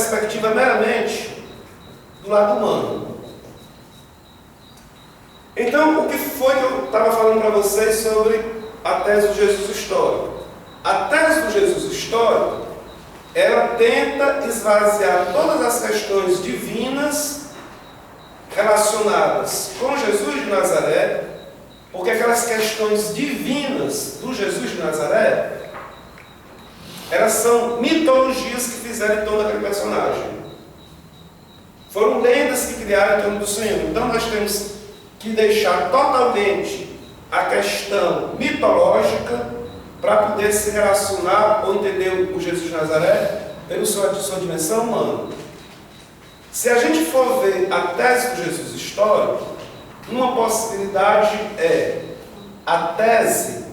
perspectiva meramente do lado humano. Então, o que foi que eu estava falando para vocês sobre a tese do Jesus histórico? A tese do Jesus histórico, ela tenta esvaziar todas as questões divinas relacionadas com Jesus de Nazaré, porque aquelas questões divinas do Jesus de Nazaré, elas são mitologias que fizeram em torno daquele personagem. Foram lendas que criaram em torno do Senhor. Então nós temos que deixar totalmente a questão mitológica para poder se relacionar ou entender o Jesus de Nazaré pela sua dimensão humana. Se a gente for ver a tese do Jesus histórico, uma possibilidade é a tese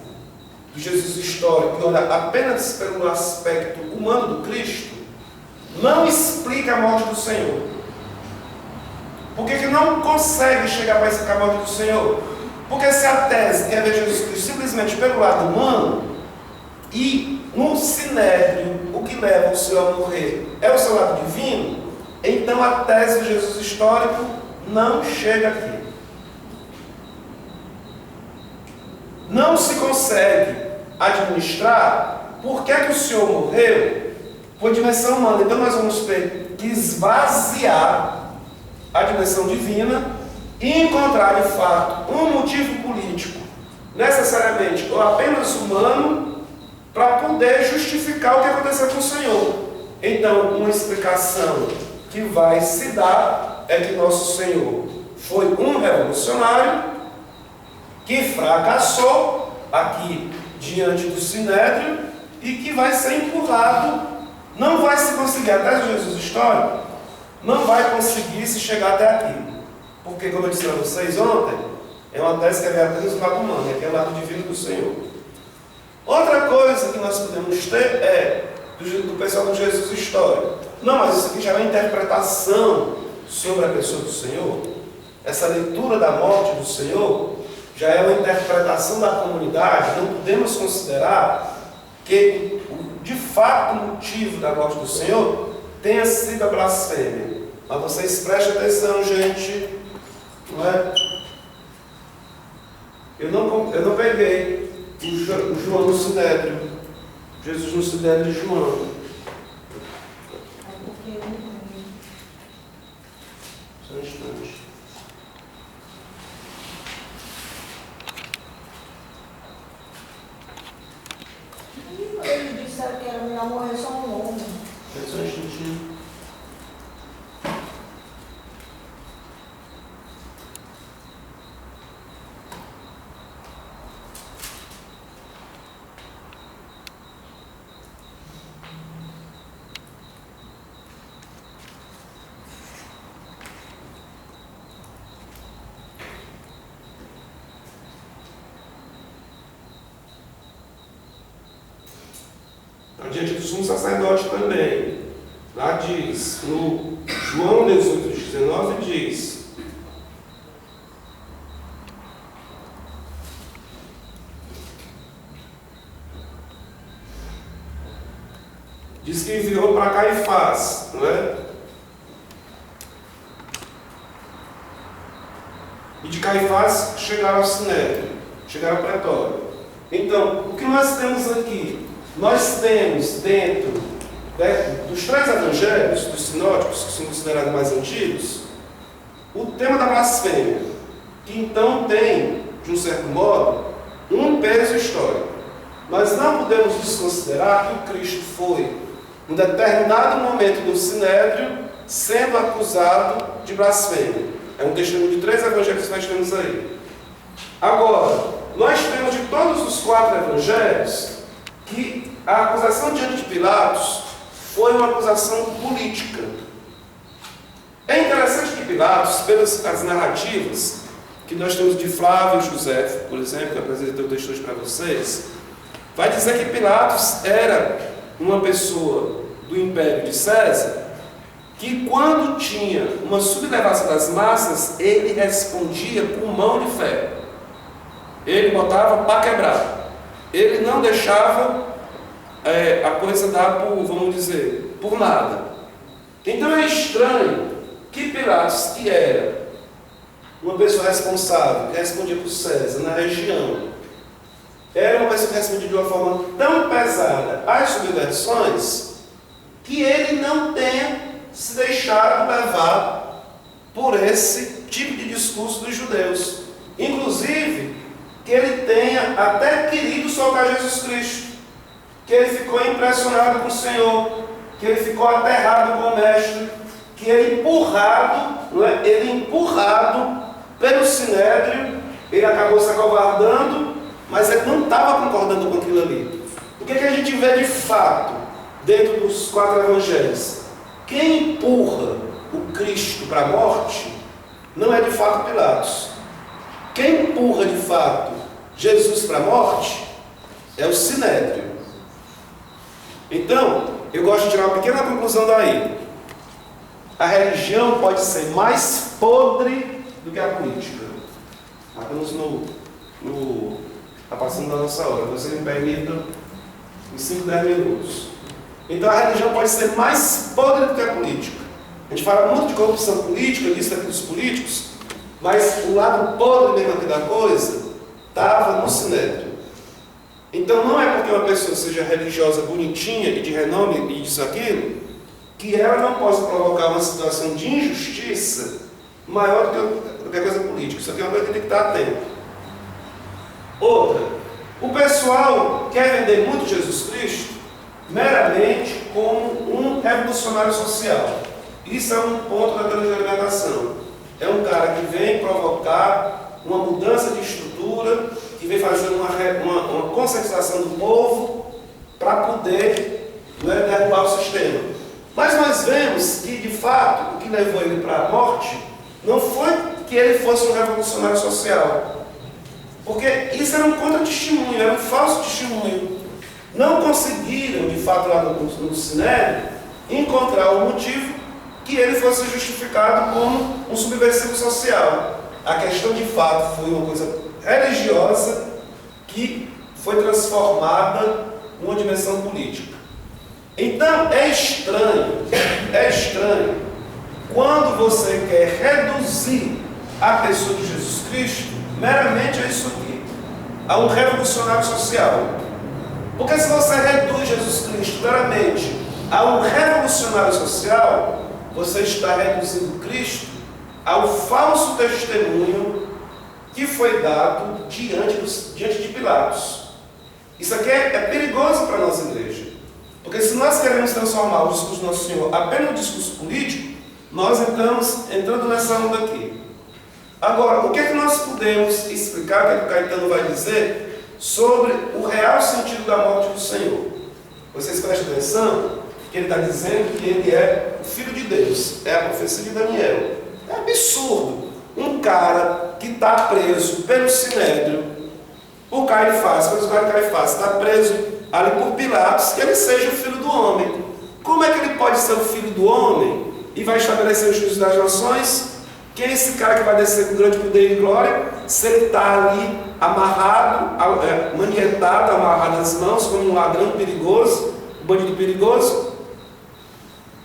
do Jesus histórico, que olha apenas pelo aspecto humano do Cristo, não explica a morte do Senhor. Por que não consegue chegar para explicar a morte do Senhor? Porque se a tese quer ver Jesus Cristo simplesmente pelo lado humano, e no sinédrio o que leva o Senhor a morrer é o seu lado divino, então a tese do Jesus histórico não chega aqui. Não se consegue administrar por que o Senhor morreu por dimensão humana. Então nós vamos ter que esvaziar a dimensão divina e encontrar de fato um motivo político, necessariamente ou apenas humano, para poder justificar o que aconteceu com o Senhor. Então, uma explicação que vai se dar é que nosso Senhor foi um revolucionário que fracassou aqui diante do Sinédrio e que vai ser empurrado, não vai se conseguir, até Jesus histórico, não vai conseguir se chegar até aqui. Porque, como eu disse para vocês ontem, é uma tese que é apenas do lado humano, que é o lado divino do Senhor. Outra coisa que nós podemos ter é do pessoal do Jesus histórico. Não, mas isso aqui já é uma interpretação sobre a pessoa do Senhor. Essa leitura da morte do Senhor já é uma interpretação da comunidade. Não podemos considerar que, de fato, o motivo da morte do Senhor tenha sido a blasfêmia. Mas vocês prestem atenção, gente. Não é? Eu não peguei o João no Sinédrio. Jesus no Sinédrio de João. Só um instante. Ele disse que era melhor morrer só um homem. Só um instantinho. Diante do sumo sacerdote também. Lá diz, no João 18:19 diz: diz que enviou para Caifás, não é? E de Caifás chegaram ao Sinédrio, chegaram ao pretório. Então, o que nós temos aqui? Nós temos dentro dos três evangelhos, dos sinóticos, que são considerados mais antigos, o tema da blasfêmia, que então tem, de um certo modo, um peso histórico. Nós não podemos desconsiderar que o Cristo foi, em determinado momento do Sinédrio, sendo acusado de blasfêmia. É um testemunho de três evangelhos que nós temos aí. Agora, nós temos de todos os quatro evangelhos que a acusação diante de Pilatos foi uma acusação política. É interessante que Pilatos, pelas as narrativas que nós temos de Flávio José, por exemplo, que eu apresentei o texto hoje para vocês, vai dizer que Pilatos era uma pessoa do Império de César, que quando tinha uma sublevação das massas, ele respondia com mão de ferro. Ele botava para quebrar. Ele não deixava a coisa dar por, vamos dizer, por nada. Então é estranho que Pilatos, que era uma pessoa responsável, que respondia por César na região, era uma pessoa que respondia de uma forma tão pesada às subversões, que ele não tenha se deixado levar por esse tipo de discurso dos judeus. Inclusive, que ele tenha até querido soltar Jesus Cristo, que ele ficou impressionado com o Senhor, que ele ficou aterrado com o Mestre, que ele empurrado pelo Sinédrio, ele acabou se acovardando, mas ele não estava concordando com aquilo ali. O que a gente vê de fato dentro dos 4 evangelhos? Quem empurra o Cristo para a morte não é de fato Pilatos. Quem empurra de fato Jesus para a morte é o Sinédrio. Então, eu gosto de tirar uma pequena conclusão daí. A religião pode ser mais podre do que a política. Estamos está passando da nossa hora. Você me permita em 5, 10 minutos. Então a religião pode ser mais podre do que a política. A gente fala muito de corrupção política, disso aqui dos políticos, mas o lado podre mesmo aqui da coisa estava no Sinédrio. Então não é porque uma pessoa seja religiosa, bonitinha e de renome e isso aquilo, que ela não possa provocar uma situação de injustiça maior do que a coisa política. Isso aqui é uma coisa que tem que estar atento. Outra, o pessoal quer vender muito Jesus Cristo meramente como um revolucionário social. Isso é um ponto da transformação. É um cara que vem provocar uma mudança de estrutura, que vem fazer uma conscientização do povo para poder derrubar o sistema. Mas nós vemos que, de fato, o que levou ele para a morte não foi que ele fosse um revolucionário social. Porque isso era um contra-testemunho, era um falso testemunho. Não conseguiram, de fato, lá no Sinédrio, encontrar o motivo que ele fosse justificado como um subversivo social. A questão, de fato, foi uma coisa religiosa que foi transformada numa dimensão política. Então, é estranho quando você quer reduzir a pessoa de Jesus Cristo meramente a isso aqui, a um revolucionário social. Porque se você reduz Jesus Cristo meramente a um revolucionário social, você está reduzindo Cristo ao falso testemunho que foi dado diante de Pilatos. Isso aqui é perigoso para a nossa igreja. Porque se nós queremos transformar o discurso do nosso Senhor apenas no discurso político, nós estamos entrando nessa onda aqui. Agora, o que é que nós podemos explicar, o que é que o Caetano vai dizer sobre o real sentido da morte do Senhor? Vocês prestem atenção que ele está dizendo que ele é o Filho de Deus, é a profecia de Daniel. É absurdo um cara que está preso pelo Sinédrio, por Caifás, pelos Caifás, está preso ali por Pilatos, que ele seja o Filho do Homem. Como é que ele pode ser o Filho do Homem e vai estabelecer o juízo das nações? Quem é esse cara que vai descer com grande poder e glória, se ele está ali amarrado, manietado, amarrado nas mãos, como um ladrão perigoso, um bandido perigoso?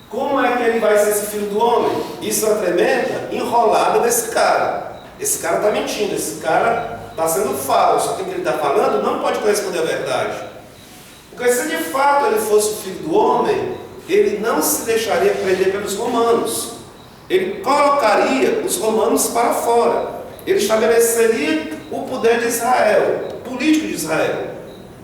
Como é que ele vai ser esse Filho do Homem? Isso é uma tremenda enrolada desse cara. Esse cara está mentindo, esse cara está sendo falso. O que ele está falando não pode corresponder à verdade. Porque se de fato ele fosse o Filho do Homem, ele não se deixaria prender pelos romanos. Ele colocaria os romanos para fora. Ele estabeleceria o poder de Israel, o político de Israel.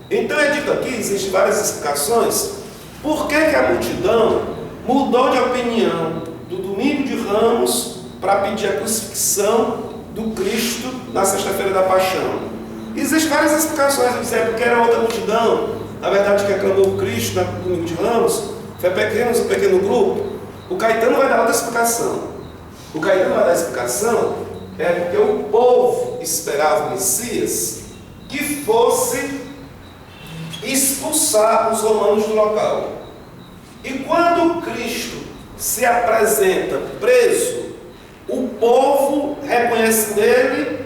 Então é dito aqui, existem várias explicações, por que a multidão mudou de opinião do domingo de Ramos para pedir a crucifixão do Cristo na sexta-feira da Paixão. Existem várias explicações, dizer porque era outra multidão, na verdade que aclamou o Cristo no domingo de Ramos, foi um pequeno grupo. O Caetano vai dar outra explicação. O Caetano vai dar a explicação porque o povo esperava o Messias que fosse expulsar os romanos do local. E quando Cristo se apresenta preso, o povo reconhece nele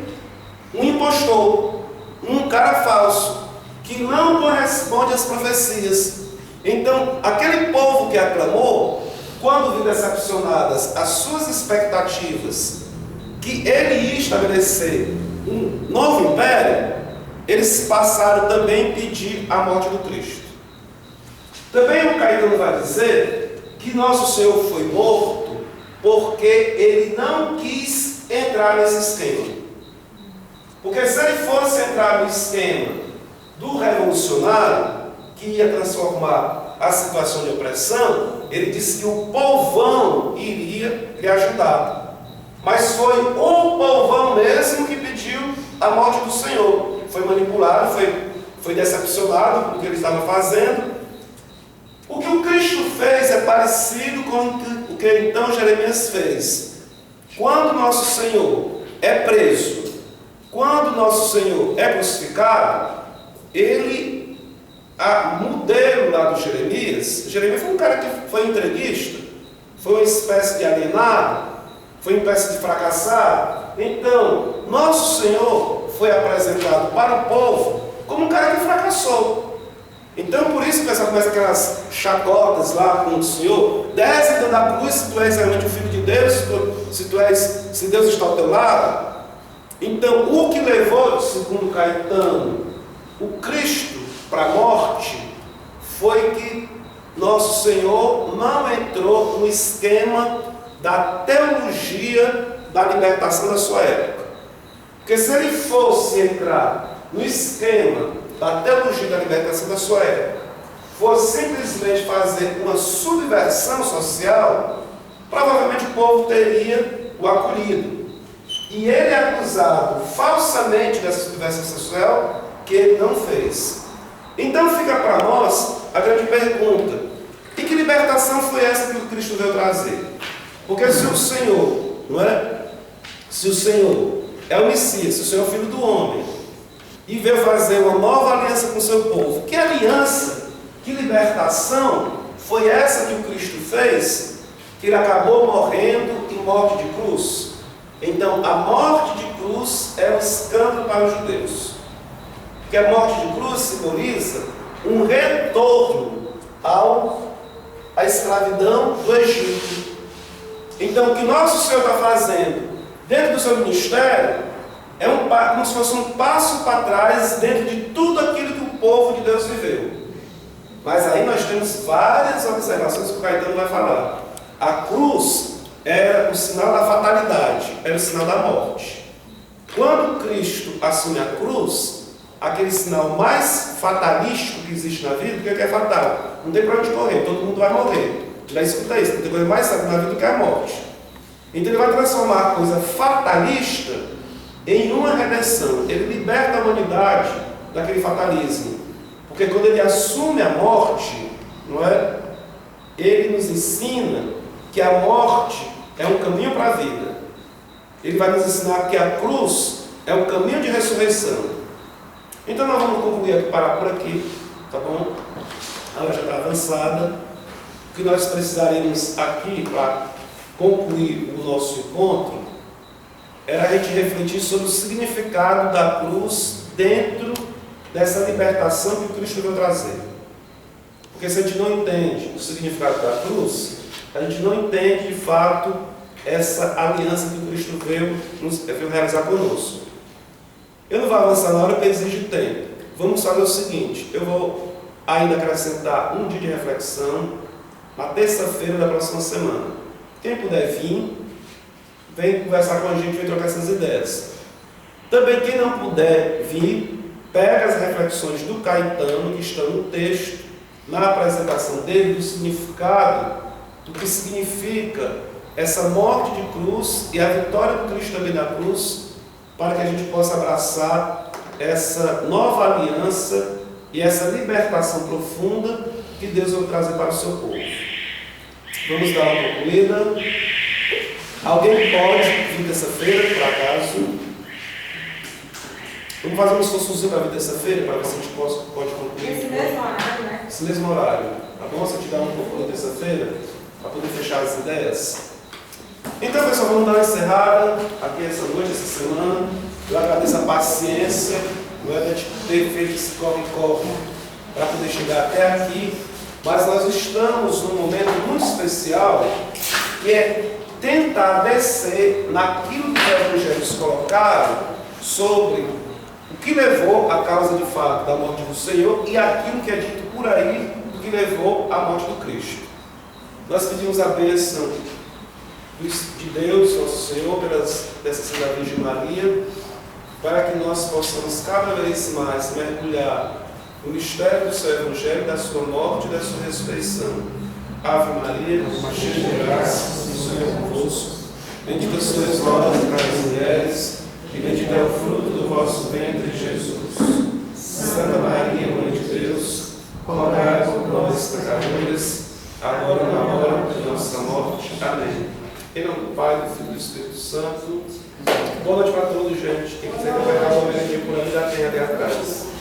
um impostor, um cara falso, que não corresponde às profecias. Então, aquele povo que aclamou, quando viram decepcionadas as suas expectativas, que ele ia estabelecer um novo império, eles passaram também a pedir a morte do Cristo. Também o Caetano vai dizer que nosso Senhor foi morto porque ele não quis entrar nesse esquema. Porque se ele fosse entrar no esquema do revolucionário, que ia transformar a situação de opressão, ele disse que o povão iria lhe ajudar. Mas foi o povão mesmo que pediu a morte do Senhor. Foi manipulado, foi decepcionado com o que ele estava fazendo. O que o Cristo fez é parecido com o que então Jeremias fez. Quando nosso Senhor é preso, quando nosso Senhor é crucificado, modelo lá do Jeremias foi um cara que foi entreguista, foi uma espécie de alienado, foi uma espécie de fracassado. Então, nosso Senhor foi apresentado para o povo como um cara que fracassou. Então, por isso que o pessoal começa aquelas chacotas lá com o Senhor: desce então da cruz se tu és realmente o Filho de Deus, se Deus está ao teu lado. Então, o que levou, segundo Caetano, o Cristo para a morte, foi que nosso Senhor não entrou no esquema da teologia da libertação da sua época. Porque se ele fosse entrar no esquema da teologia da libertação da sua época, fosse simplesmente fazer uma subversão social, provavelmente o povo teria o acolhido. E ele é acusado falsamente dessa subversão social que ele não fez. Então fica para nós a grande pergunta: e que libertação foi essa que o Cristo veio trazer? Porque se o Senhor, não é? Se o Senhor é o Messias, se o Senhor é o Filho do Homem, e veio fazer uma nova aliança com o seu povo, que aliança, que libertação foi essa que o Cristo fez, que ele acabou morrendo em morte de cruz? Então, a morte de cruz é um escândalo para os judeus. Porque a morte de cruz simboliza um retorno à escravidão do Egito. Então, o que nosso Senhor está fazendo dentro do seu ministério é como se fosse um passo para trás dentro de tudo aquilo que o povo de Deus viveu. Mas aí nós temos várias observações que o Caetano vai falar. A cruz era o sinal da fatalidade, era o sinal da morte. Quando Cristo assume a cruz, aquele sinal mais fatalístico que existe na vida, porque é fatal, não tem para onde correr, todo mundo vai morrer. Já escuta isso, não tem coisa mais sábia na vida do que a morte. Então ele vai transformar a coisa fatalista em uma redenção. Ele liberta a humanidade daquele fatalismo. Porque quando ele assume a morte, não é? Ele nos ensina que a morte é um caminho para a vida. Ele vai nos ensinar que a cruz é um caminho de ressurreição. Então nós vamos concluir aqui, parar por aqui, tá bom? A hora já está avançada. O que nós precisaremos aqui para concluir o nosso encontro era a gente refletir sobre o significado da cruz dentro dessa libertação que o Cristo veio trazer. Porque se a gente não entende o significado da cruz, a gente não entende de fato essa aliança que o Cristo veio realizar conosco. Eu não vou avançar na hora porque exige tempo. Vamos fazer o seguinte: eu vou ainda acrescentar um dia de reflexão na terça-feira da próxima semana. Quem puder vir, vem conversar com a gente, vem trocar essas ideias. Também quem não puder vir, pega as reflexões do Caetano que estão no texto, na apresentação dele, do significado, do que significa essa morte de cruz e a vitória do Cristo também na cruz, para que a gente possa abraçar essa nova aliança e essa libertação profunda que Deus vai trazer para o seu povo. Vamos dar uma concluída. Alguém pode vir terça-feira, por acaso? Vamos fazer um esforçozinho para vir terça-feira, para ver se a gente pode concluir. Esse mesmo horário, né? Esse mesmo horário. Tá bom? Se a gente dá um pouco de terça-feira, para poder fechar as ideias. Então, pessoal, vamos dar uma encerrada aqui essa noite, essa semana. Eu agradeço a paciência, não é, de ter feito esse corre-corre para poder chegar até aqui. Mas nós estamos num momento muito especial, que é tentar descer naquilo que os evangelhos colocaram sobre o que levou a causa de fato da morte do Senhor e aquilo que é dito por aí que levou à morte do Cristo. Nós pedimos a bênção de Deus, nosso Senhor, pelas dessa da Virgem Maria, para que nós possamos cada vez mais mergulhar no mistério do seu Evangelho, da sua morte e da sua ressurreição. Ave Maria, cheia de graça, o Senhor é convosco. Bendita sois vós entre as mulheres, e bendito é o fruto do vosso ventre, Jesus. Santa Maria, Mãe de Deus, rogai por nós, pecadores, agora e na hora de nossa morte. Amém. Em nome do Pai, do Filho e do Espírito Santo. Boa noite para todos, gente. Quem quiser que vai acabar o aqui por aí, já tem ali atrás.